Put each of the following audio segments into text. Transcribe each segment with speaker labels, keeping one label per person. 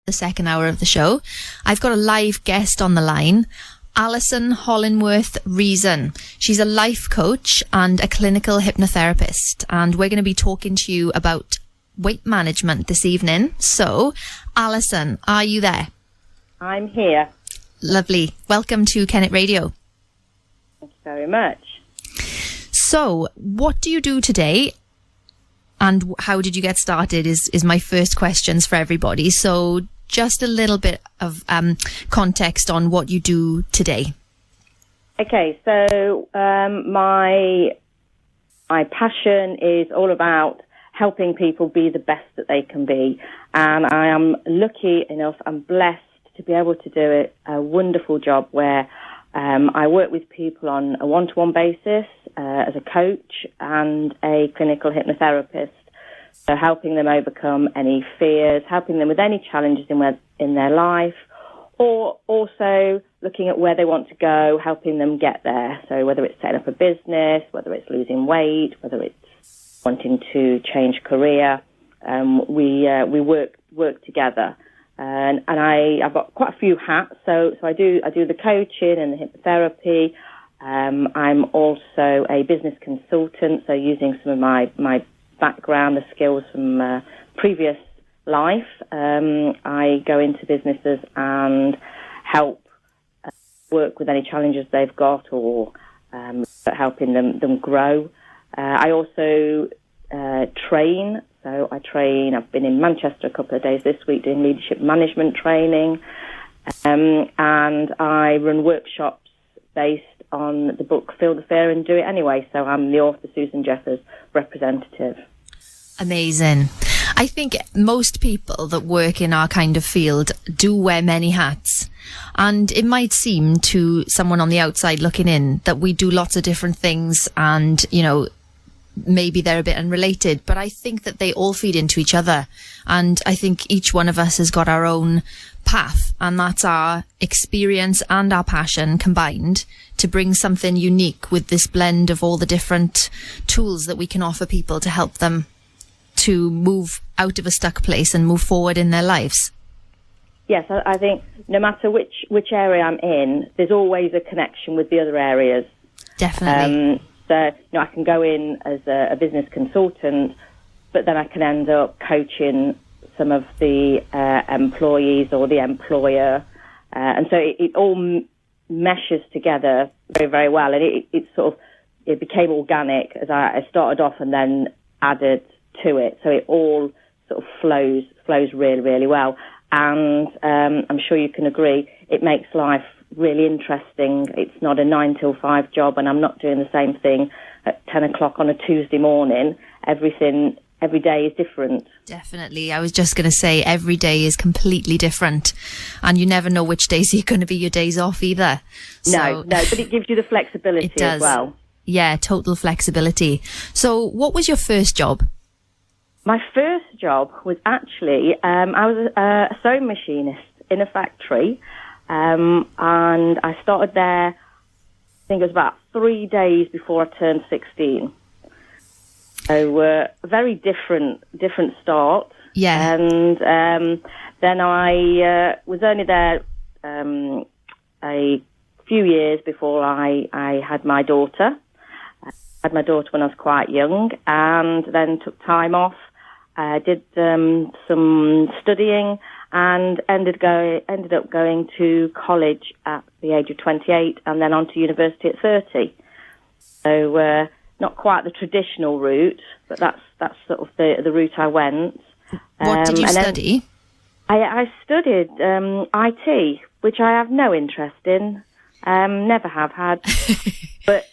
Speaker 1: the second hour of the show. I've got a live guest on the line, Alison HollingworthReason. She's a life coach and a clinical hypnotherapist, and we're going to be talking to you about weight management this evening. So, Alison, are you there?
Speaker 2: I'm here.
Speaker 1: Lovely. Welcome to Kennet Radio.
Speaker 2: Thank you very much.
Speaker 1: So, what do you do today? And how did you get started is my first questions for everybody. So just a little bit of context on what you do today.
Speaker 2: Okay, so my passion is all about helping people be the best that they can be. And I am lucky enough and blessed to be able to do a wonderful job where I work with people on a one-to-one basis as a coach and a clinical hypnotherapist. So helping them overcome any fears, helping them with any challenges in their life, or also looking at where they want to go, helping them get there. So whether it's setting up a business, whether it's losing weight, whether it's wanting to change career, we work together. And I've got quite a few hats. So I do the coaching and the hypnotherapy. I'm also a business consultant, so using some of my background, the skills from previous life. I go into businesses and help work with any challenges they've got, or helping them grow. I also train. So I train. I've been in Manchester a couple of days this week doing leadership management training, and I run workshops based on the book Feel the Fear and Do It Anyway. So I'm the author Susan Jeffers representative.
Speaker 1: Amazing. I think most people that work in our kind of field do wear many hats, and it might seem to someone on the outside looking in that we do lots of different things, and maybe they're a bit unrelated, but I think that they all feed into each other. And I think each one of us has got our own path, and that's our experience and our passion combined to bring something unique with this blend of all the different tools that we can offer people to help them to move out of a stuck place and move forward in their lives.
Speaker 2: Yes, I think no matter which area I'm in, there's always a connection with the other areas.
Speaker 1: Definitely.
Speaker 2: So, I can go in as a business consultant, but then I can end up coaching some of the employees or the employer. And so it all meshes together very, very well. And it became organic as I started off and then added to it. So it all sort of flows really, really well. And I'm sure you can agree, it makes life really interesting. It's not a 9 till 5 job, and I'm not doing the same thing at 10 o'clock on a Tuesday morning. Every day is different.
Speaker 1: Definitely. I was just going to say every day is completely different, and you never know which days are going to be your days off either.
Speaker 2: No, but it gives you the flexibility
Speaker 1: it does.
Speaker 2: As well.
Speaker 1: Yeah, total flexibility. So what was your first job?
Speaker 2: My first job was actually, I was a sewing machinist in a factory, and I started there, I think it was about 3 days before I turned 16. So a very different start.
Speaker 1: Yeah.
Speaker 2: And then I was only there a few years before I had my daughter. I had my daughter when I was quite young, and then took time off. Did some studying and ended up going to college at the age of 28 and then on to university at 30. So not quite the traditional route, but that's sort of the route I went.
Speaker 1: What did you study?
Speaker 2: I studied IT, which I have no interest in, never have had. But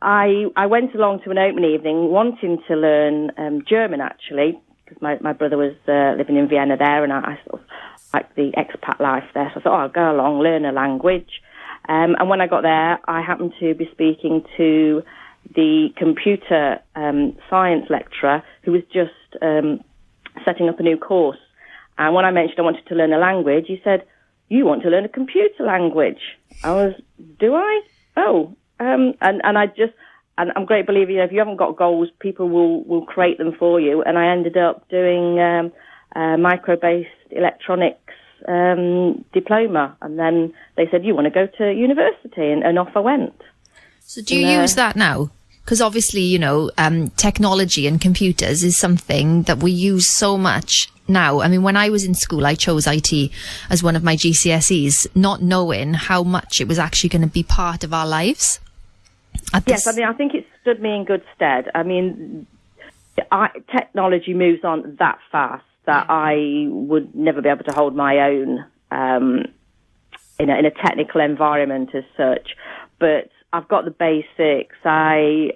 Speaker 2: I went along to an open evening wanting to learn German, actually, because my brother was living in Vienna there, and I sort of liked the expat life there. So I thought, I'll go along, learn a language. And when I got there, I happened to be speaking to the computer science lecturer who was just setting up a new course. And when I mentioned I wanted to learn a language, he said, "You want to learn a computer language?" I was, "Do I? Oh." And I'm a great believer, if you haven't got goals, people will create them for you. And I ended up doing micro-based electronics diploma. And then they said, you want to go to university? And off I went.
Speaker 1: So do you use that now? Because obviously, technology and computers is something that we use so much now. I mean, when I was in school, I chose IT as one of my GCSEs, not knowing how much it was actually going to be part of our lives.
Speaker 2: Yes, I mean, I think it stood me in good stead. I mean, technology moves on that fast that I would never be able to hold my own in a technical environment as such. But I've got the basics. I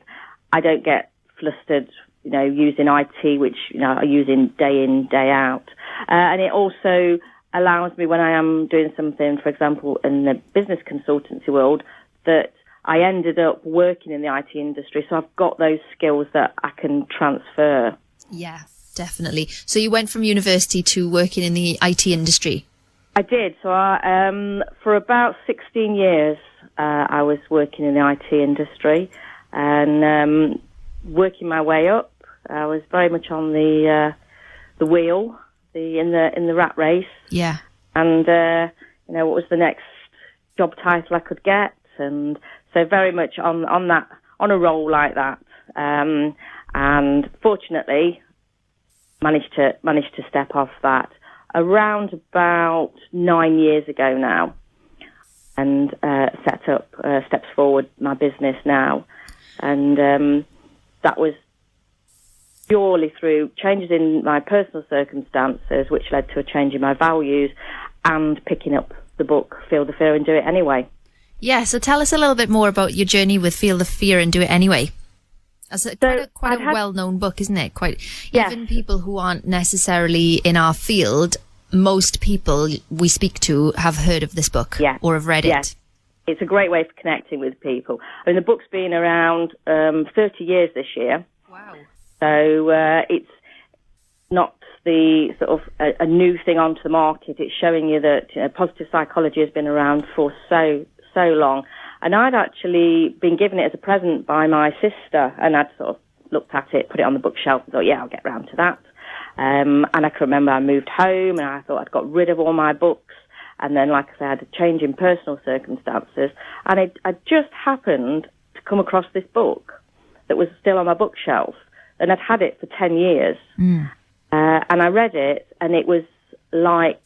Speaker 2: don't get flustered, using IT, which, I use in, day out. And it also allows me, when I am doing something, for example, in the business consultancy world, that I ended up working in the IT industry. So I've got those skills that I can transfer.
Speaker 1: Yeah, definitely. So you went from university to working in the IT industry?
Speaker 2: I did. So for about 16 years, I was working in the IT industry and working my way up. I was very much on the wheel, in the rat race.
Speaker 1: Yeah. And
Speaker 2: what was the next job title I could get, and so very much on a roll like that. And fortunately, managed to step off that around about 9 years ago now, and set up Steps Forward, my business now. And that was purely through changes in my personal circumstances, which led to a change in my values, and picking up the book, Feel the Fear and Do It Anyway.
Speaker 1: Yeah, so tell us a little bit more about your journey with Feel the Fear and Do It Anyway. It's quite a well-known book, isn't it? Even people who aren't necessarily in our field, most people we speak to have heard of this book or have read it.
Speaker 2: It's a great way for connecting with people. I mean, the book's been around 30 years this year.
Speaker 1: Wow.
Speaker 2: So it's not the sort of a new thing onto the market. It's showing you that positive psychology has been around for so long. And I'd actually been given it as a present by my sister, and I'd sort of looked at it, put it on the bookshelf, and thought, yeah, I'll get round to that. And I can remember I moved home, and I thought I'd got rid of all my books. And then, like I said, I had a change in personal circumstances. And I just happened to come across this book that was still on my bookshelf. And I'd had it for 10 years. And I read it, and it was like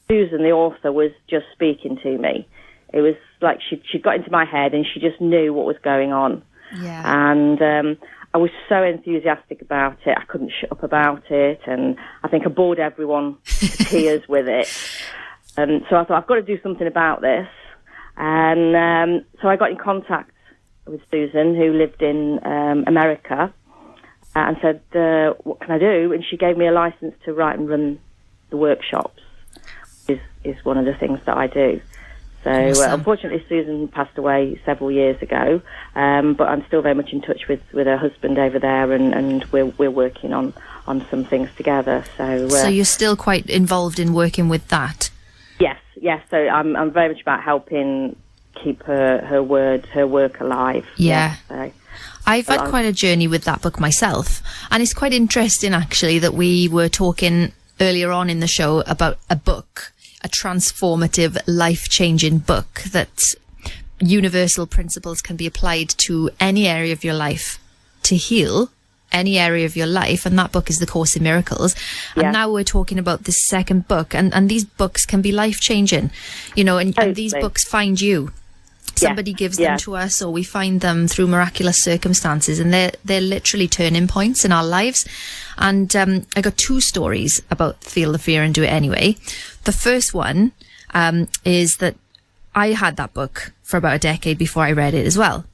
Speaker 2: Susan, the author, was just speaking to me. It was like she got into my head, and she just knew what was going on.
Speaker 1: Yeah.
Speaker 2: And I was so enthusiastic about it. I couldn't shut up about it. And I think I bored everyone to tears with it. And so I thought, I've got to do something about this. And so I got in contact with Susan, who lived in America, and said, what can I do? And she gave me a license to write and run the workshops, is one of the things that I do. So unfortunately, Susan passed away several years ago, but I'm still very much in touch with her husband over there, and we're working on some things together. So
Speaker 1: you're still quite involved in working with that?
Speaker 2: Yes. So I'm very much about helping keep her work alive.
Speaker 1: Yeah.
Speaker 2: So
Speaker 1: I've had quite a journey with that book myself, and it's quite interesting actually that we were talking earlier on in the show about a book, a transformative, life-changing book, that universal principles can be applied to any area of your life to heal any area of your life, and that book is The Course in Miracles. And now we're talking about this second book, and these books can be life-changing, and these books find you. Somebody gives them to us, or we find them through miraculous circumstances, and they're literally turning points in our lives. And I got two stories about Feel the Fear and Do It Anyway. The first one is that I had that book for about a decade before I read it as well.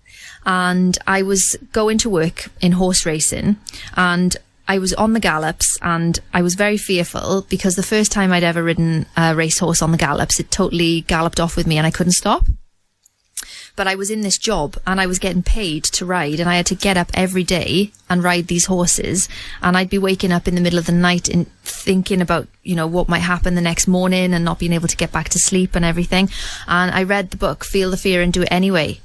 Speaker 1: And I was going to work in horse racing, and I was on the gallops, and I was very fearful because the first time I'd ever ridden a racehorse on the gallops, it totally galloped off with me and I couldn't stop. But I was in this job and I was getting paid to ride, and I had to get up every day and ride these horses, and I'd be waking up in the middle of the night and thinking about, what might happen the next morning, and not being able to get back to sleep and everything. And I read the book, Feel the Fear and Do It Anyway.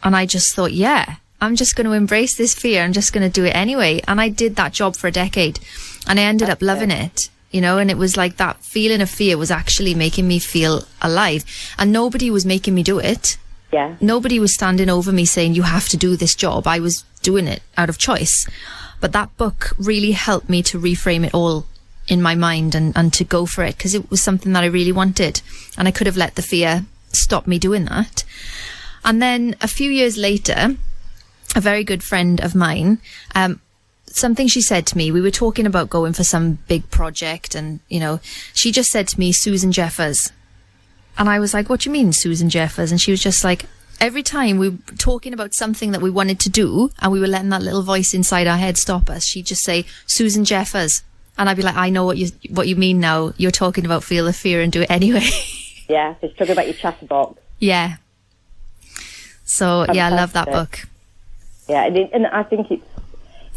Speaker 1: And I just thought, I'm just going to embrace this fear. I'm just going to do it anyway. And I did that job for a decade, and I ended up loving it. and it was like that feeling of fear was actually making me feel alive. And nobody was making me do it.
Speaker 2: Yeah.
Speaker 1: Nobody was standing over me saying, you have to do this job. I was doing it out of choice. But that book really helped me to reframe it all in my mind and to go for it, because it was something that I really wanted. And I could have let the fear stop me doing that. And then a few years later, a very good friend of mine, something she said to me, we were talking about going for some big project, and, she just said to me, Susan Jeffers. And I was like, what do you mean, Susan Jeffers? And she was just like, every time we were talking about something that we wanted to do and we were letting that little voice inside our head stop us, she'd just say, Susan Jeffers. And I'd be like, I know what you mean now. You're talking about feel the fear and do it anyway.
Speaker 2: Yeah, just talking about your chatterbox.
Speaker 1: Yeah. So,
Speaker 2: Fantastic.
Speaker 1: yeah, I love that book.
Speaker 2: Yeah, and I think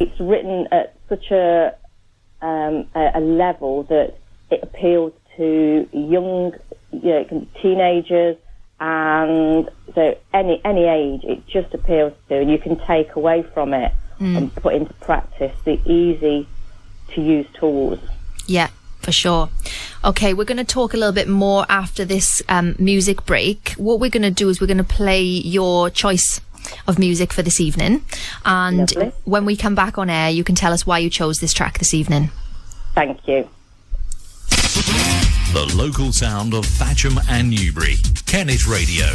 Speaker 2: it's written at such a level that it appeals to young, teenagers, and so any age, it just appeals to, and you can take away from it and put into practice the easy to use tools.
Speaker 1: Yeah, for sure. Okay, we're going to talk a little bit more after this music break. What we're going to do is we're going to play your choice of music for this evening, and
Speaker 2: Lovely.
Speaker 1: When we come back on air, you can tell us why you chose this track this evening.
Speaker 2: Thank you.
Speaker 3: The local sound of Thatcham and Newbury. Kennet Radio.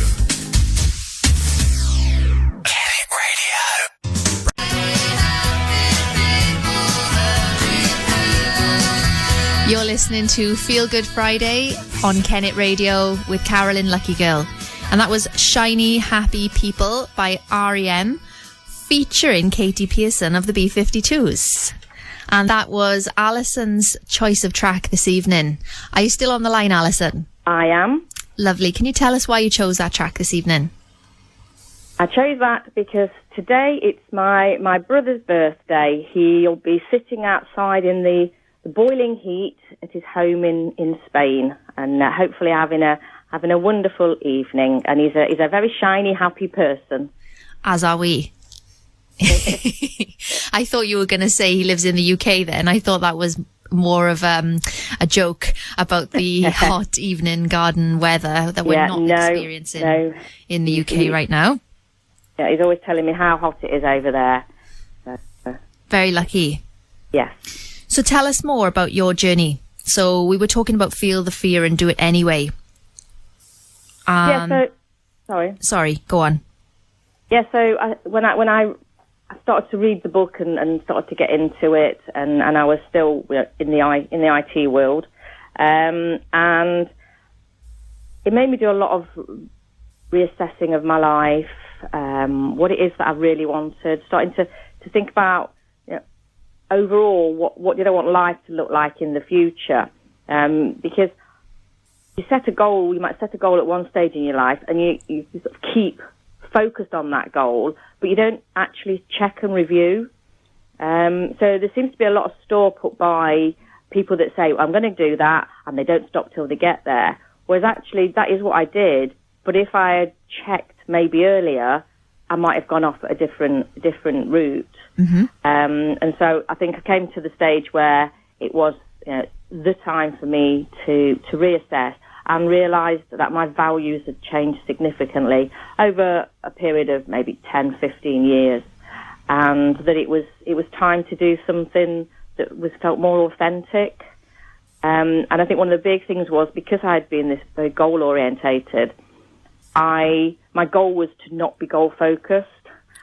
Speaker 3: Kennet Radio.
Speaker 1: You're listening to Feel Good Friday on Kennet Radio with Carolyn Lucky Girl. And that was Shiny Happy People by R.E.M. featuring Katie Pearson of the B-52s. And that was Alison's choice of track this evening. Are you still on the line, Alison?
Speaker 2: I am.
Speaker 1: Lovely. Can you tell us why you chose that track this evening?
Speaker 2: I chose that because today it's my brother's birthday. He'll be sitting outside in the boiling heat at his home in Spain, and hopefully having a wonderful evening. And he's a very shiny, happy person.
Speaker 1: As are we. I thought you were going to say he lives in the UK then. I thought that was more of a joke about the hot evening garden weather that we're not experiencing in the UK right now.
Speaker 2: Yeah, he's always telling me how hot it is over there.
Speaker 1: Very lucky.
Speaker 2: Yes.
Speaker 1: So tell us more about your journey. So we were talking about feel the fear and do it anyway. Sorry, go on.
Speaker 2: Yeah, so when I started to read the book and started to get into it, and I was still in the IT world, and it made me do a lot of reassessing of my life, what it is that I really wanted, starting to think about overall what did I want life to look like in the future, because you might set a goal at one stage in your life, and you sort of keep focused on that goal, but you don't actually check and review. So there seems to be a lot of store put by people that say, well, I'm going to do that, and they don't stop till they get there. Whereas actually that is what I did, but if I had checked maybe earlier, I might have gone off at a different route. Mm-hmm. And so I think I came to the stage where it was the time for me to reassess and realised that my values had changed significantly over a period of maybe 10, 15 years, and that it was time to do something that felt more authentic. And I think one of the big things was, because I had been this very goal-orientated, my goal was to not be goal-focused,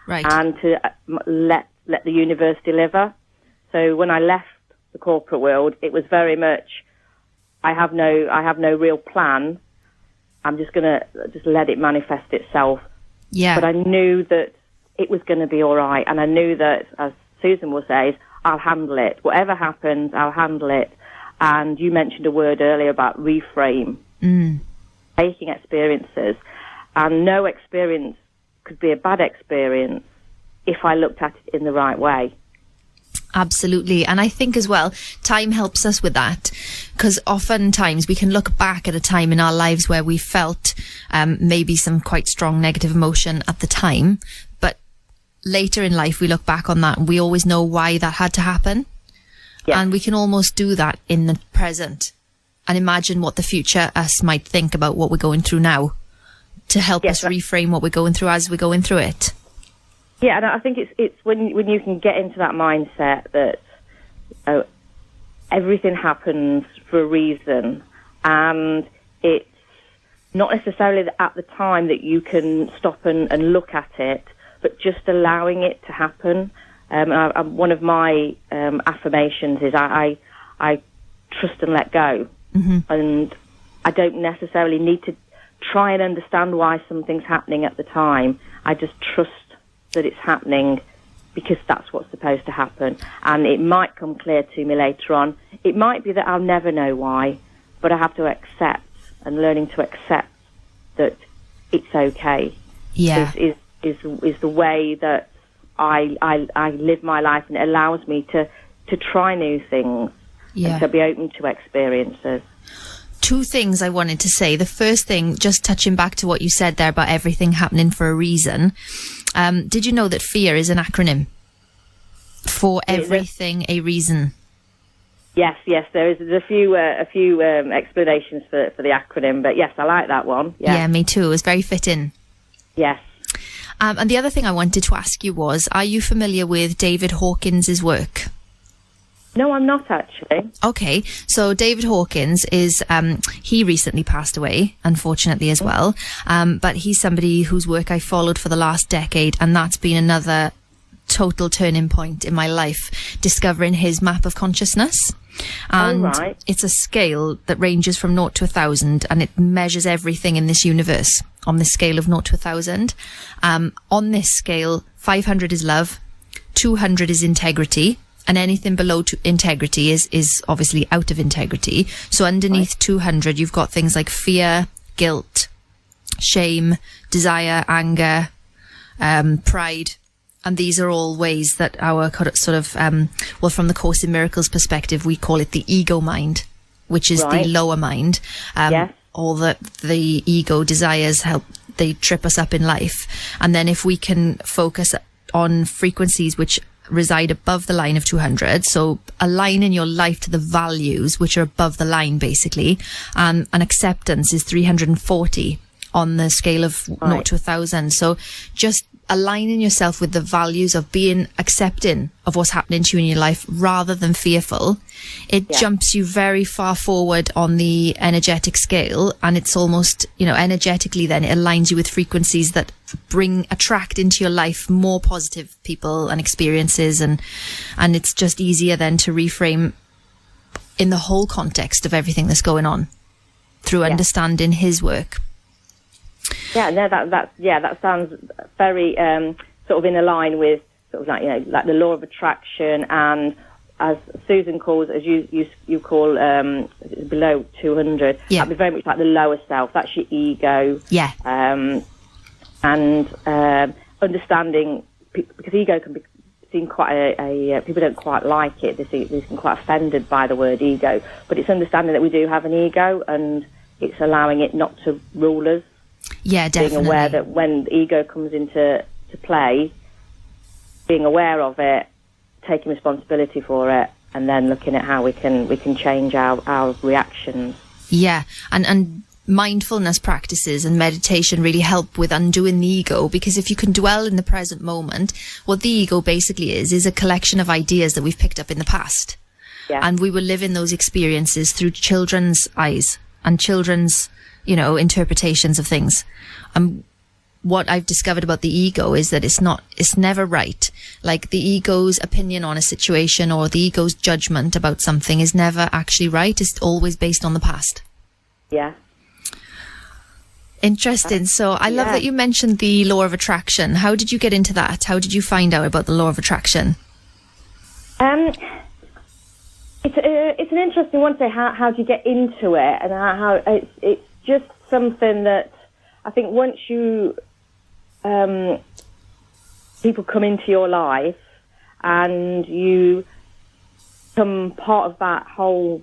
Speaker 2: right, and to let the universe deliver. So when I left the corporate world, it was very much, I have no real plan. I'm just going to let it manifest itself. Yeah. But I knew that it was going to be all right. And I knew that, as Susan will say, I'll handle it. Whatever happens, I'll handle it. And you mentioned a word earlier about reframe. Taking experiences. And no experience could be a bad experience if I looked at it in the right way.
Speaker 1: Absolutely. And I think as well, time helps us with that, because oftentimes we can look back at a time in our lives where we felt maybe some quite strong negative emotion at the time, but later in life we look back on that and we always know why that had to happen.
Speaker 2: Yeah.
Speaker 1: And we can almost do that in the present and imagine what the future us might think about what we're going through now to help us reframe what we're going through as we're going through it.
Speaker 2: Yeah, and I think it's when you can get into that mindset that everything happens for a reason, and it's not necessarily at the time that you can stop and look at it, but just allowing it to happen. One of my affirmations is I trust and let go, and I don't necessarily need to try and understand why something's happening at the time. I just trust that it's happening because that's what's supposed to happen, and it might come clear to me later on. It might be that I'll never know why, but I have to accept, and learning to accept that it's okay.
Speaker 1: Yeah,
Speaker 2: is the way that I live my life, and it allows me to try new things and to be open to experiences.
Speaker 1: Two things I wanted to say. The first thing, just touching back to what you said there about everything happening for a reason. Did you know that FEAR is an acronym for everything a reason? Yes.
Speaker 2: There's a few explanations for the acronym, but yes, I like that one.
Speaker 1: Yeah, me too. It was very fitting.
Speaker 2: Yes.
Speaker 1: And the other thing I wanted to ask you was, are you familiar with David Hawkins' work?
Speaker 2: No, I'm not actually.
Speaker 1: Okay, so David Hawkins is, he recently passed away, unfortunately as well, but he's somebody whose work I followed for the last decade, and that's been another total turning point in my life, discovering his map of consciousness. And it's a scale that ranges from 0 to 1,000, and it measures everything in this universe on this scale of 0 to 1,000. On this scale, 500 is love, 200 is integrity, and anything below integrity is obviously out of integrity. So underneath 200, you've got things like fear, guilt, shame, desire, anger, pride. And these are all ways that our sort of, from the Course in Miracles perspective, we call it the ego mind, which is the lower mind. All the ego desires they trip us up in life. And then if we can focus on frequencies which reside above the line of 200, so aligning your life to the values which are above the line, basically, and acceptance is 340 on the scale of 0 to 1,000. So just aligning yourself with the values of being accepting of what's happening to you in your life rather than fearful, it jumps you very far forward on the energetic scale, and it's almost, energetically then it aligns you with frequencies that attract into your life more positive people and experiences, and it's just easier then to reframe in the whole context of everything that's going on through understanding his work.
Speaker 2: Yeah, no, that sounds very sort of in line with sort of like the law of attraction, and as Susan calls, as you call below 200, that'd be very much like the lower self. That's your ego.
Speaker 1: Yeah.
Speaker 2: And understanding, because ego can be seen quite a people don't quite like it. They seem quite offended by the word ego, but it's understanding that we do have an ego, and it's allowing it not to rule us.
Speaker 1: Yeah, definitely.
Speaker 2: Being aware that when the ego comes into play, being aware of it, taking responsibility for it, and then looking at how we can change our reactions. Yeah,
Speaker 1: and mindfulness practices and meditation really help with undoing the ego, because if you can dwell in the present moment, what the ego basically is a collection of ideas that we've picked up in the past.
Speaker 2: Yeah.
Speaker 1: And we will live in those experiences through children's eyes and children's interpretations of things. What I've discovered about the ego is that it's never right. Like the ego's opinion on a situation or the ego's judgment about something is never actually right. It's always based on the past.
Speaker 2: Yeah.
Speaker 1: Interesting. So I love that you mentioned the law of attraction. How did you get into that? How did you find out about the law of attraction?
Speaker 2: It's an interesting one to say. How do you get into it, and how it's just something that I think once people come into your life and you become part of that whole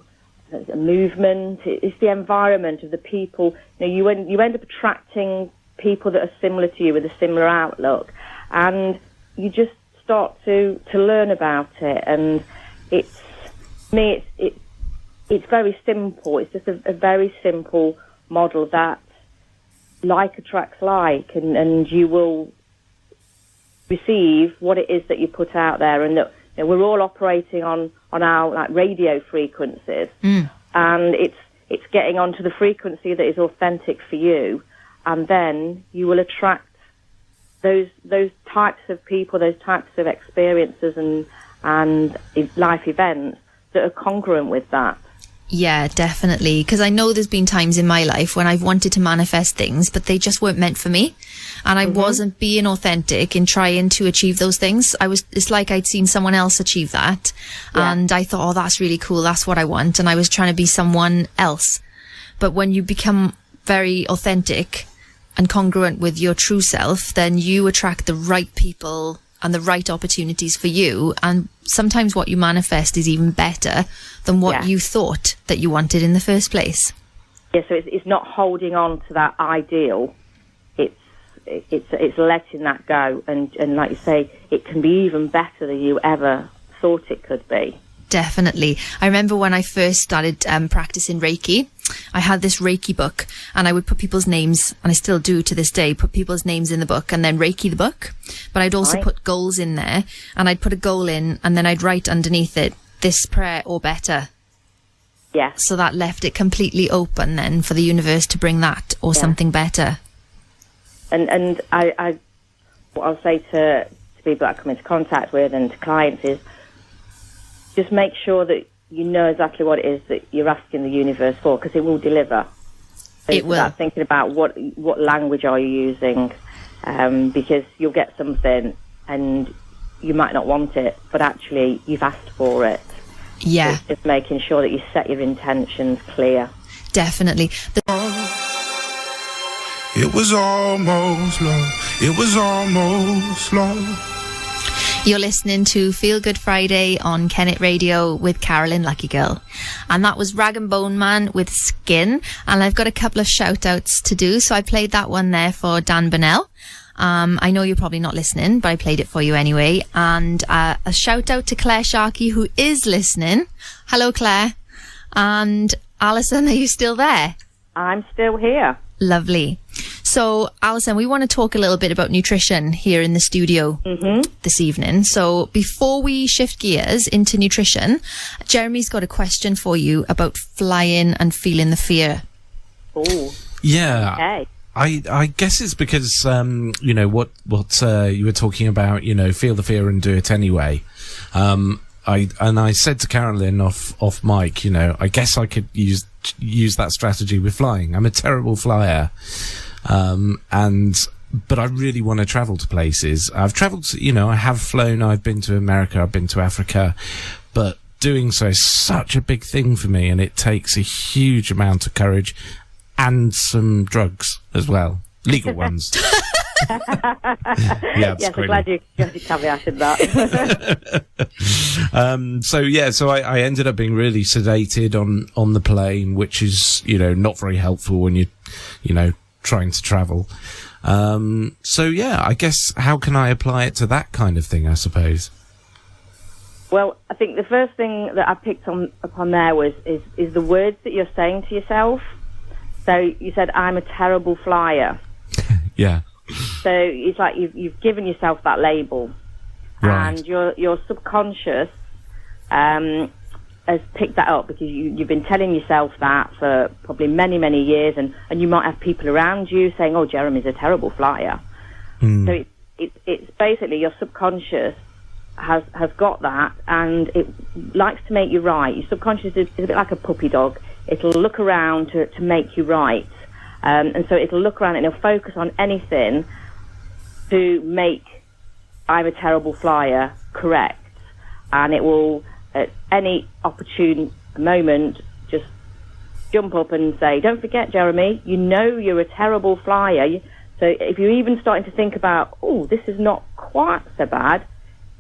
Speaker 2: movement, it's the environment of the people. You end up attracting people that are similar to you with a similar outlook, and you just start to learn about it, and it's me, it's very simple. It's just a very simple model that like attracts like, and you will receive what it is that you put out there, and that we're all operating on our radio frequencies, and it's getting onto the frequency that is authentic for you, and then you will attract those types of people, those types of experiences and life events that are congruent with that.
Speaker 1: Yeah, definitely. Because I know there's been times in my life when I've wanted to manifest things, but they just weren't meant for me. And I wasn't being authentic in trying to achieve those things. It's like I'd seen someone else achieve that. Yeah. And I thought, oh, that's really cool. That's what I want. And I was trying to be someone else. But when you become very authentic and congruent with your true self, then you attract the right people and the right opportunities for you. And sometimes what you manifest is even better than what you thought that you wanted in the first place.
Speaker 2: Yeah, so it's not holding on to that ideal. It's letting that go. And like you say, it can be even better than you ever thought it could be.
Speaker 1: Definitely. I remember when I first started practicing Reiki, I had this Reiki book, and I would put people's names, and I still do to this day, put people's names in the book and then Reiki the book. But I'd also put goals in there, and I'd put a goal in, and then I'd write underneath it, this prayer or better.
Speaker 2: Yeah.
Speaker 1: So that left it completely open then for the universe to bring that or something better.
Speaker 2: And I what I'll say to people that I come into contact with and to clients is just make sure that you know exactly what it is that you're asking the universe for, because it will deliver. So
Speaker 1: it will.
Speaker 2: Start thinking about what language are you using, because you'll get something and you might not want it, but actually you've asked for it.
Speaker 1: Yeah.
Speaker 2: So just making sure that you set your intentions clear.
Speaker 1: Definitely.
Speaker 4: It was almost love. It was almost love.
Speaker 1: You're listening to Feel Good Friday on Kennet Radio with Carolyn Lucky Girl. And that was Rag and Bone Man with Skin. And I've got a couple of shout outs to do. So I played that one there for Dan Burnell. I know you're probably not listening, but I played it for you anyway. And a shout out to Clare Sharkey, who is listening. Hello, Claire. And Alison, are you still there?
Speaker 2: I'm still here.
Speaker 1: Lovely. So, Alison, we want to talk a little bit about nutrition here in the studio this evening. So, before we shift gears into nutrition, Jeremy's got a question for you about flying and feeling the fear.
Speaker 2: Oh.
Speaker 5: Yeah.
Speaker 2: Okay.
Speaker 5: I guess it's because, you know, what you were talking about, you know, feel the fear and do it anyway. I said to Carolyn off mic, you know, I guess I could use that strategy with flying. I'm a terrible flyer. But I really want to travel to places. I've traveled to, you know, I have flown, I've been to America, I've been to Africa, but doing so is such a big thing for me, and it takes a huge amount of courage and some drugs as well. Legal ones.
Speaker 2: Yes, I'm glad you caveated that.
Speaker 5: So I ended up being really sedated on the plane, which is, you know, not very helpful when you know, trying to travel. I guess how can I apply it to that kind of thing, I suppose?
Speaker 2: Well, I think the first thing that I picked upon there is the words that you're saying to yourself. So you said, I'm a terrible flyer.
Speaker 5: Yeah.
Speaker 2: So it's like you've given yourself that label,
Speaker 5: right.
Speaker 2: And your subconscious has picked that up because you've been telling yourself that for probably many, many years, and you might have people around you saying, oh, Jeremy's a terrible flyer. So it's basically your subconscious has got that, and it likes to make you right. Your subconscious is a bit like a puppy dog. It'll look around to make you right. And so it'll look around and it'll focus on anything to make I'm a terrible flyer correct. And it will, at any opportune moment, just jump up and say, don't forget, Jeremy, you know you're a terrible flyer. So if you're even starting to think about, oh, this is not quite so bad,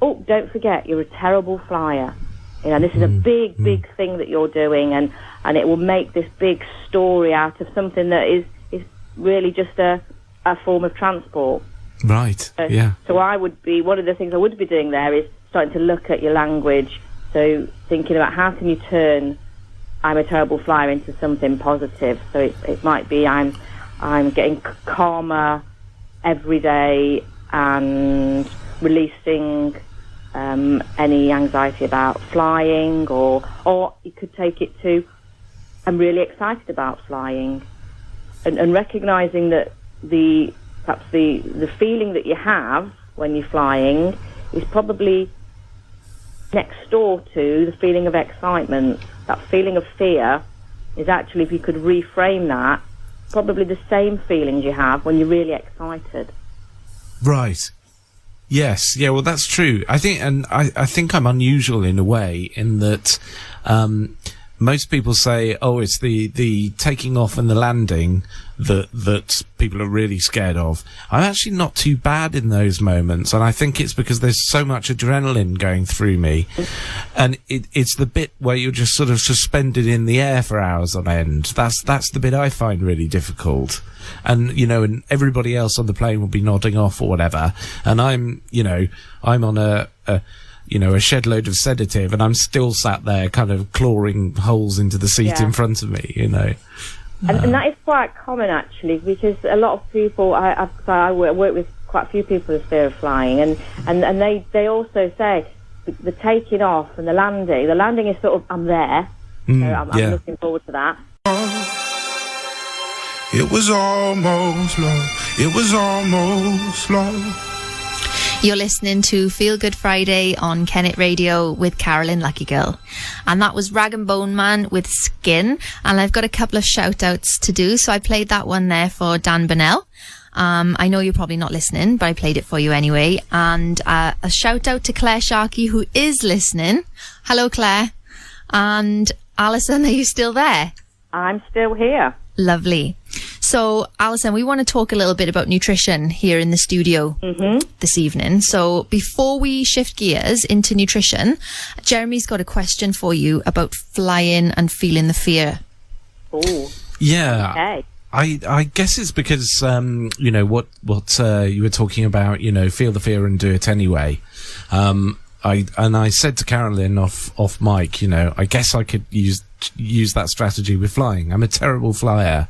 Speaker 2: oh, don't forget, you're a terrible flyer. You know, this is a big, big thing that you're doing, and it will make this big story out of something that is really just a form of transport.
Speaker 5: Right, yeah.
Speaker 2: So one of the things I would be doing there is starting to look at your language So thinking about how can you turn I'm a terrible flyer into something positive. So it might be I'm getting calmer every day and releasing any anxiety about flying, or you could take it to I'm really excited about flying, and recognizing that perhaps the feeling that you have when you're flying is probably next door to the feeling of excitement. That feeling of fear is actually, if you could reframe that, probably the same feelings you have when you're really excited.
Speaker 5: Right. Yes. Yeah, well, that's true. I think, and I think I'm unusual in a way in that, most people say, oh, it's the taking off and the landing that people are really scared of. I'm actually not too bad in those moments, and I think it's because there's so much adrenaline going through me, and it's the bit where you're just sort of suspended in the air for hours on end. That's the bit I find really difficult. And, and everybody else on the plane will be nodding off or whatever, and I'm on a shed load of sedative, and I'm still sat there kind of clawing holes into the seat in front of me, And
Speaker 2: that is quite common, actually, because a lot of people, I work with quite a few people with fear of flying, and they also say the taking off and the landing is sort of, I'm there, so I'm looking forward to that.
Speaker 4: It was almost love. It was almost love.
Speaker 1: You're listening to Feel Good Friday on Kennet Radio with Carolyn Lucky Girl. And that was Rag and Bone Man with Skin. And I've got a couple of shout outs to do. So I played that one there for Dan Burnell. I know you're probably not listening, but I played it for you anyway. And a shout out to Clare Sharkey, who is listening. Hello, Claire. And Alison, are you still there?
Speaker 2: I'm still here.
Speaker 1: Lovely. So, Alison, we want to talk a little bit about nutrition here in the studio this evening. So, before we shift gears into nutrition, Jeremy's got a question for you about flying and feeling the fear.
Speaker 2: Oh.
Speaker 5: Yeah.
Speaker 2: Okay.
Speaker 5: I guess it's because, what you were talking about, feel the fear and do it anyway. I said to Carolyn off mic, I guess I could use that strategy with flying. I'm a terrible flyer.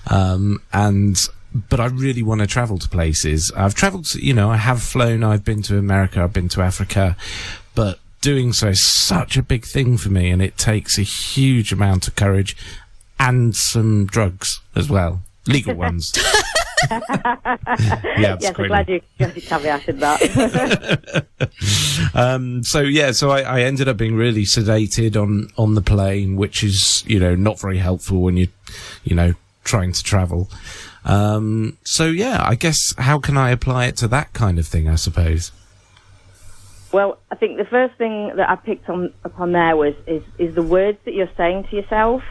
Speaker 5: But I really want to travel to places. I've traveled, I have flown, I've been to America, I've been to Africa, but doing so is such a big thing for me, and it takes a huge amount of courage and some drugs as well. Legal ones.
Speaker 2: Yes, I'm glad you caveated that.
Speaker 5: So I ended up being really sedated on the plane, which is, not very helpful when you're, trying to travel. I guess how can I apply it to that kind of thing, I suppose?
Speaker 2: Well, I think the first thing that I picked upon there is the words that you're saying to yourself.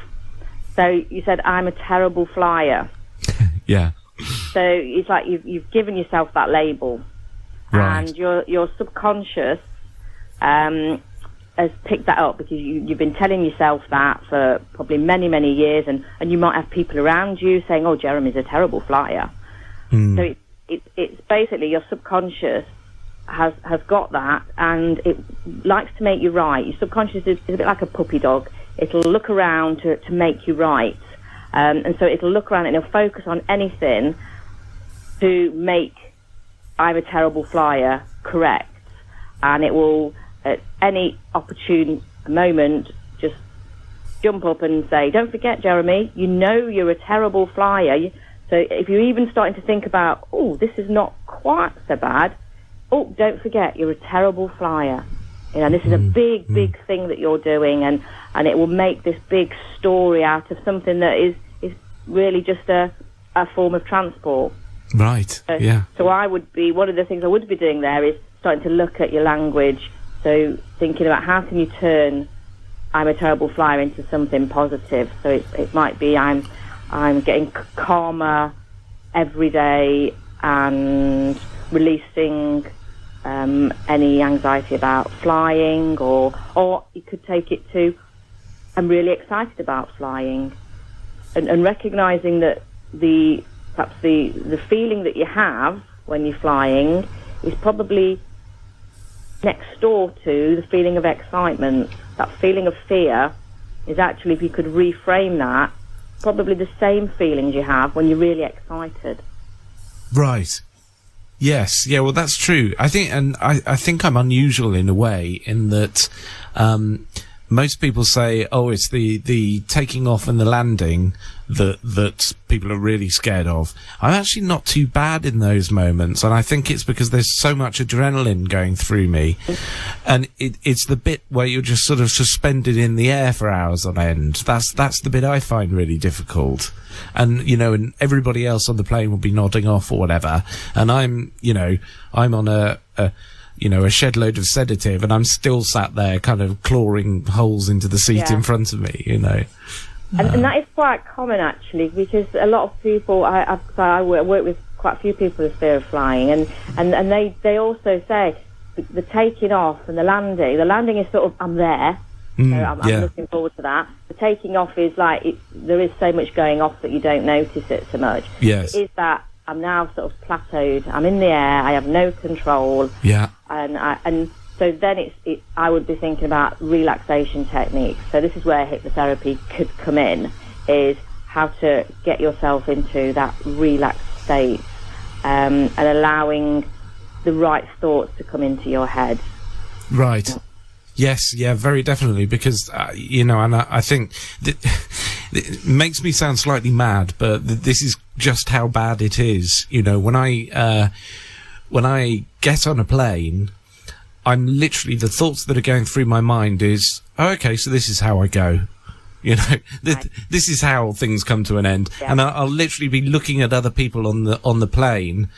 Speaker 2: So you said, I'm a terrible flyer.
Speaker 5: Yeah.
Speaker 2: So it's like you've given yourself that label,
Speaker 5: right.
Speaker 2: And your subconscious has picked that up because you've been telling yourself that for probably many, many years, and you might have people around you saying, oh, Jeremy's a terrible flyer. So it's basically your subconscious has got that, and it likes to make you right. Your subconscious is a bit like a puppy dog. It'll look around to make you right. And so it'll look around and it'll focus on anything to make I'm a terrible flyer correct. And it will, at any opportune moment, just jump up and say, don't forget, Jeremy, you're a terrible flyer. So if you're even starting to think about, oh, this is not quite so bad, oh, don't forget, you're a terrible flyer. This is a big thing that you're doing, and it will make this big story out of something that is really just a form of transport.
Speaker 5: Right, yeah.
Speaker 2: So one of the things I would be doing there is starting to look at your language. So thinking about how can you turn I'm a terrible flyer into something positive. So it might be I'm getting calmer every day and releasing any anxiety about flying, or you could take it to I'm really excited about flying, and recognizing that perhaps the feeling that you have when you're flying is probably next door to the feeling of excitement. That feeling of fear is actually, if you could reframe that, probably the same feelings you have when you're really excited.
Speaker 5: Right. Yes. Yeah. Well, that's true. I think, and I think I'm unusual in a way in that, most people say, oh, it's the taking off and the landing that people are really scared of. I'm actually not too bad in those moments, and I think it's because there's so much adrenaline going through me, and it's the bit where you're just sort of suspended in the air for hours on end. That's the bit I find really difficult. And, you know, and everybody else on the plane will be nodding off or whatever, and I'm on a shed load of sedative, and I'm still sat there kind of clawing holes into the seat in front of me, you know.
Speaker 2: And that is quite common, actually, because a lot of people, I work with quite a few people with fear of flying, and they also say the taking off and the landing is sort of, I'm there, so I'm looking forward to that. The taking off is like, there is so much going off that you don't notice it so much.
Speaker 5: Yes.
Speaker 2: It is that I'm now sort of plateaued, I'm in the air, I have no control.
Speaker 5: Yeah.
Speaker 2: And so then I would be thinking about relaxation techniques. So this is where hypnotherapy could come in, is how to get yourself into that relaxed state, and allowing the right thoughts to come into your head.
Speaker 5: Right. Yes, yeah, very definitely, because, and I think it makes me sound slightly mad, but this is just how bad it is. You know, when I get on a plane, I'm literally, the thoughts that are going through my mind is, oh, okay, so this is how I go. You know, this is how things come to an end. Yeah. And I'll literally be looking at other people on the plane,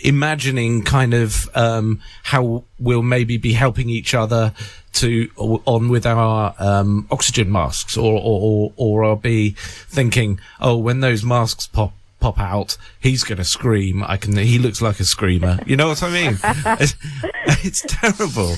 Speaker 5: imagining kind of how we'll maybe be helping each other on with our oxygen masks, or I'll be thinking, oh, when those masks pop out, he's going to scream. He looks like a screamer. You know what I mean? It's terrible.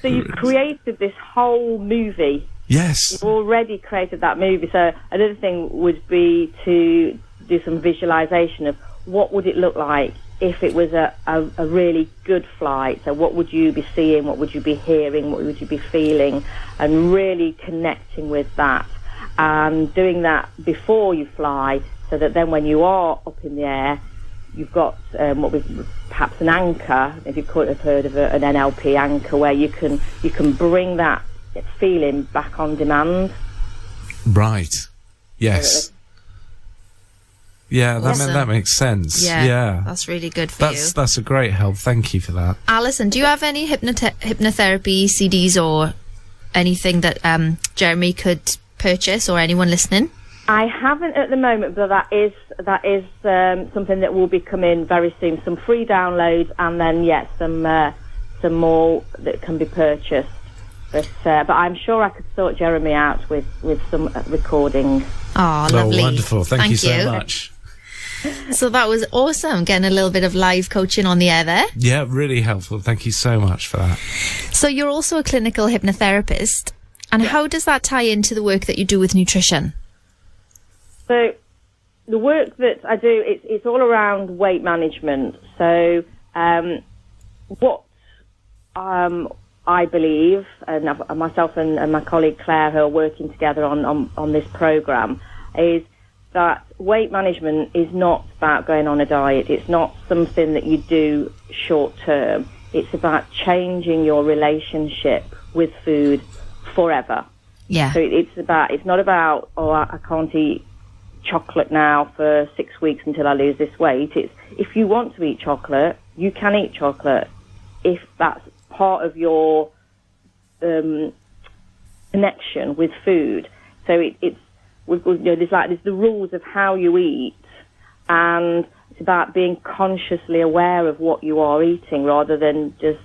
Speaker 2: So you've created this whole movie.
Speaker 5: Yes.
Speaker 2: You've already created that movie. So another thing would be to do some visualization of what would it look like if it was a really good flight. So what would you be seeing, what would you be hearing, what would you be feeling, and really connecting with that, and doing that before you fly, so that then when you are up in the air, you've got perhaps an anchor, if you could have heard of an NLP anchor, where you can bring that feeling back on demand.
Speaker 5: Right. Yes. Yeah, that makes sense. Yeah.
Speaker 1: That's really good for you.
Speaker 5: That's a great help. Thank you for that.
Speaker 1: Alison, do you have any hypnotherapy CDs or anything that Jeremy could purchase, or anyone listening?
Speaker 2: I haven't at the moment, but that is something that will be coming very soon. Some free downloads, and then some more that can be purchased. But I'm sure I could sort Jeremy out with some recording.
Speaker 1: Oh, lovely!
Speaker 5: Oh, wonderful! Thank you so much.
Speaker 1: So that was awesome, getting a little bit of live coaching on the air there.
Speaker 5: Yeah, really helpful. Thank you so much for that.
Speaker 1: So you're also a clinical hypnotherapist, and how does that tie into the work that you do with nutrition?
Speaker 2: So the work that I do, it's all around weight management. So what I believe, and myself and my colleague Claire, who are working together on this program, is that weight management is not about going on a diet. It's not something that you do short term. It's about changing your relationship with food forever.
Speaker 1: Yeah.
Speaker 2: So it's not about, oh, I can't eat chocolate now for 6 weeks until I lose this weight. It's, if you want to eat chocolate, you can eat chocolate if that's part of your connection with food. So there's the rules of how you eat, and it's about being consciously aware of what you are eating, rather than just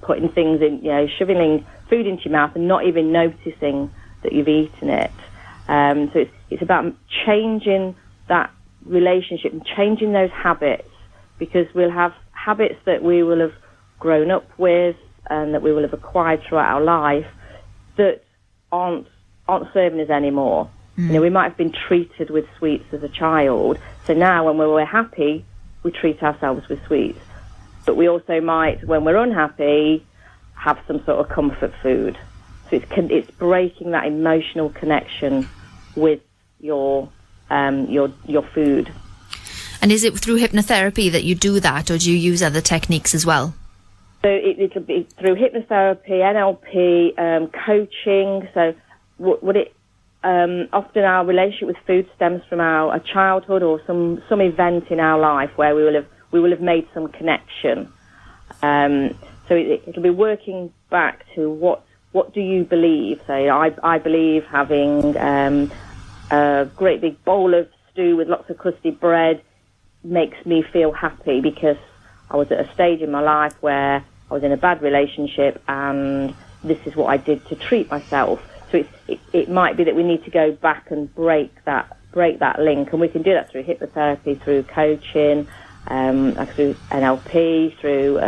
Speaker 2: putting things in, shoving food into your mouth and not even noticing that you've eaten it. So it's about changing that relationship and changing those habits, because we'll have habits that we will have grown up with and that we will have acquired throughout our life that aren't serving us anymore. We might have been treated with sweets as a child, so now when we're happy, we treat ourselves with sweets. But we also might, when we're unhappy, have some sort of comfort food. So it's breaking that emotional connection with your food.
Speaker 1: And is it through hypnotherapy that you do that, or do you use other techniques as well?
Speaker 2: So it'll be through hypnotherapy, NLP, coaching. So often our relationship with food stems from our childhood or some event in our life where we will have made some connection. So it'll be working back to what do you believe? So I believe having a great big bowl of stew with lots of crusty bread makes me feel happy because I was at a stage in my life where I was in a bad relationship and this is what I did to treat myself. So it might be that we need to go back and break that link, and we can do that through hypnotherapy, through coaching, through NLP, through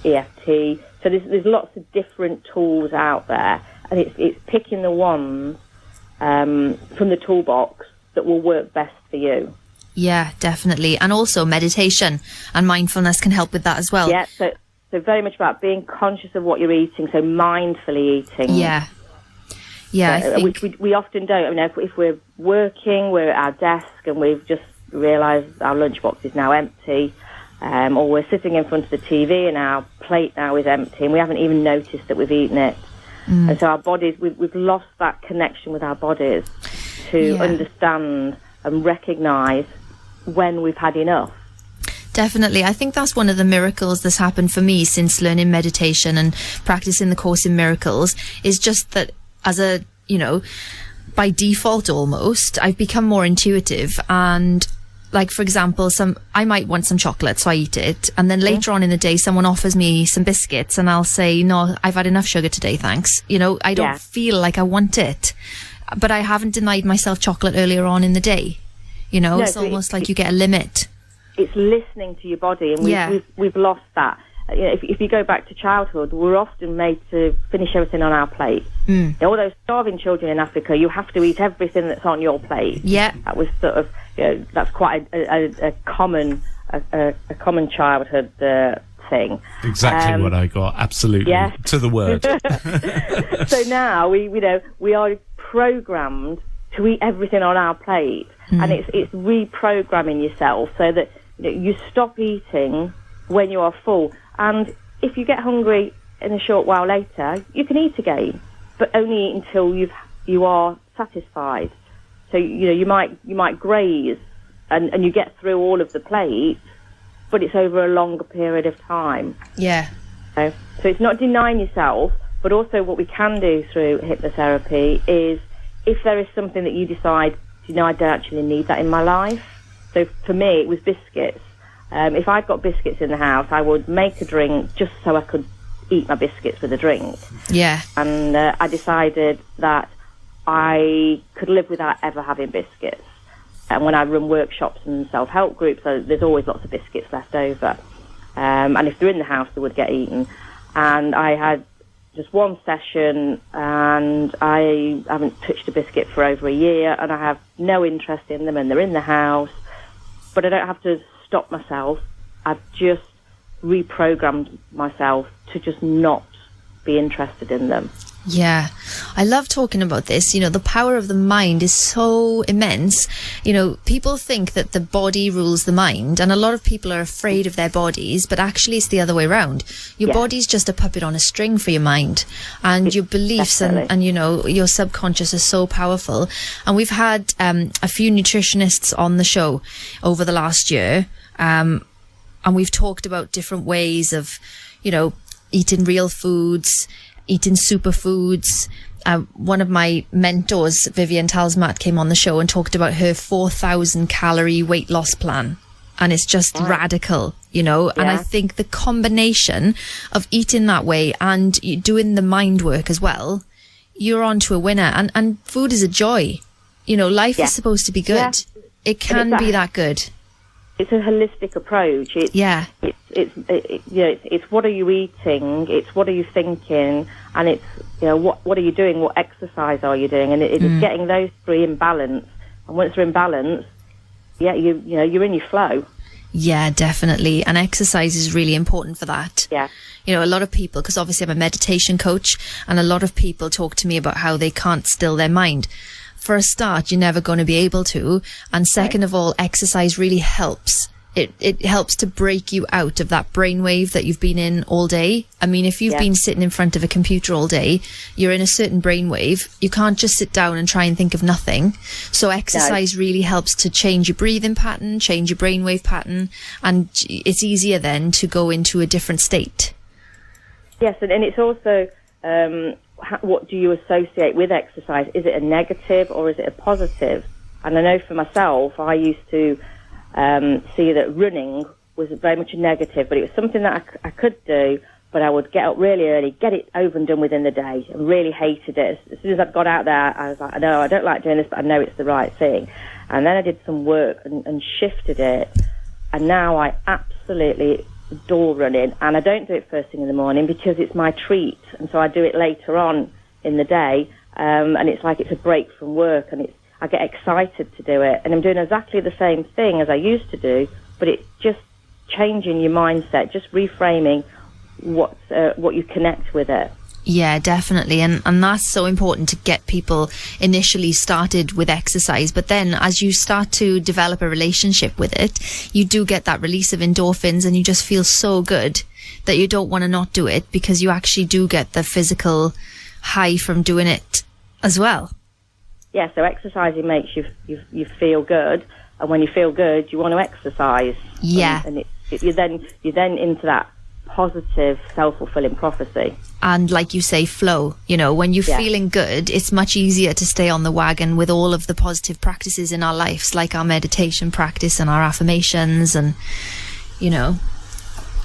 Speaker 2: EFT. So there's lots of different tools out there, and it's picking the ones from the toolbox that will work best for you.
Speaker 1: Yeah, definitely. And also meditation and mindfulness can help with that as well.
Speaker 2: Yeah, so very much about being conscious of what you're eating, so mindfully eating.
Speaker 1: Yeah. Yeah, I think...
Speaker 2: we often don't. I mean, if we're working, we're at our desk and we've just realised our lunchbox is now empty, or we're sitting in front of the TV and our plate now is empty and we haven't even noticed that we've eaten it. And so our bodies, we've lost that connection with our bodies to understand and recognise when we've had enough.
Speaker 1: Definitely. I think that's one of the miracles that's happened for me since learning meditation and practicing the Course in Miracles, is just that as a, by default almost, I've become more intuitive. And like, for example, I might want some chocolate, so I eat it. And then later on in the day, someone offers me some biscuits and I'll say, no, I've had enough sugar today, thanks. I don't feel like I want it. But I haven't denied myself chocolate earlier on in the day. It's almost like you get a limit.
Speaker 2: It's listening to your body, and we've lost that. If you go back to childhood, we're often made to finish everything on our plate. All those starving children in Africa, you have to eat everything that's on your plate. Yeah, that was sort of that's quite a common childhood thing.
Speaker 5: Exactly what I got. Absolutely, to the word.
Speaker 2: So now we are programmed to eat everything on our plate, and it's reprogramming yourself so that you stop eating when you are full. And if you get hungry in a short while later, you can eat again, but only eat until you are satisfied. So you might graze and you get through all of the plate, but it's over a longer period of time.
Speaker 1: Yeah.
Speaker 2: So it's not denying yourself, but also what we can do through hypnotherapy is, if there is something that you decide, I don't actually need that in my life. So for me, it was biscuits. If I'd got biscuits in the house, I would make a drink just so I could eat my biscuits with a drink. Yeah. And I decided that I could live without ever having biscuits. And when I run workshops and self-help groups, there's always lots of biscuits left over. And if they're in the house, they would get eaten. And I had just one session, and I haven't touched a biscuit for over a year, and I have no interest in them, and they're in the house. But I don't have to stop myself. I've just reprogrammed myself to just not be interested in them.
Speaker 1: Yeah, I love talking about this. The power of the mind is so immense. People think that the body rules the mind, and a lot of people are afraid of their bodies, but actually it's the other way around. Your body's just a puppet on a string for your mind, and your beliefs and your subconscious is so powerful. And we've had a few nutritionists on the show over the last year, and we've talked about different ways of, eating real foods, eating superfoods. One of my mentors, Vivian Talsmat, came on the show and talked about her 4,000 calorie weight loss plan. And it's just radical, And I think the combination of eating that way and doing the mind work as well, you're on to a winner. And food is a joy. Life is supposed to be good. Yeah. It can be that good.
Speaker 2: It's a holistic approach. It's what are you eating? It's what are you thinking? And it's what are you doing? What exercise are you doing? And it's getting those three in balance. And once they're in balance, you're in your flow.
Speaker 1: Yeah, definitely. And exercise is really important for that.
Speaker 2: Yeah.
Speaker 1: You know, a lot of people, because obviously I'm a meditation coach, and a lot of people talk to me about how they can't still their mind. For a start, you're never going to be able to. And second of all, exercise really helps. It helps to break you out of that brainwave that you've been in all day. I mean, if you've been sitting in front of a computer all day, you're in a certain brainwave. You can't just sit down and try and think of nothing. So exercise really helps to change your breathing pattern, change your brainwave pattern, and it's easier then to go into a different state.
Speaker 2: Yes, and it's also what do you associate with exercise? Is it a negative or is it a positive? And I know for myself, I used to see that running was very much a negative, but it was something that I could do, but I would get up really early, get it over and done within the day, and really hated it. As soon as I got out there, I was like, no, I don't like doing this, but I know it's the right thing. And then I did some work and shifted it, and now I absolutely adore running, and I don't do it first thing in the morning because it's my treat, and so I do it later on in the day, and it's like it's a break from work, and I get excited to do it, and I'm doing exactly the same thing as I used to do, but it's just changing your mindset, just reframing what you connect with it.
Speaker 1: Yeah, definitely. And that's so important to get people initially started with exercise. But then as you start to develop a relationship with it, you do get that release of endorphins, and you just feel so good that you don't want to not do it, because you actually do get the physical high from doing it as well.
Speaker 2: Yeah, so exercising makes you feel good, and when you feel good, you want to exercise.
Speaker 1: Yeah,
Speaker 2: and you're then into that positive, self-fulfilling prophecy.
Speaker 1: And like you say, flow. You know, when you're feeling good, it's much easier to stay on the wagon with all of the positive practices in our lives, like our meditation practice and our affirmations, and you know.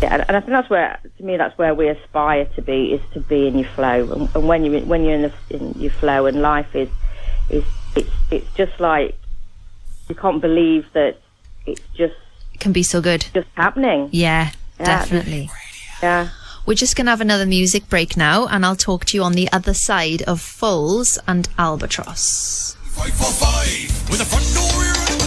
Speaker 2: Yeah, and I think that's where we aspire to be, is to be in your flow. And when you're in your flow, and life is. It's just like you can't believe that it
Speaker 1: can be so good,
Speaker 2: just happening.
Speaker 1: Yeah, definitely.
Speaker 2: Yeah.
Speaker 1: We're just gonna have another music break now, and I'll talk to you on the other side of Foals and Albatross.
Speaker 3: 545 with a front door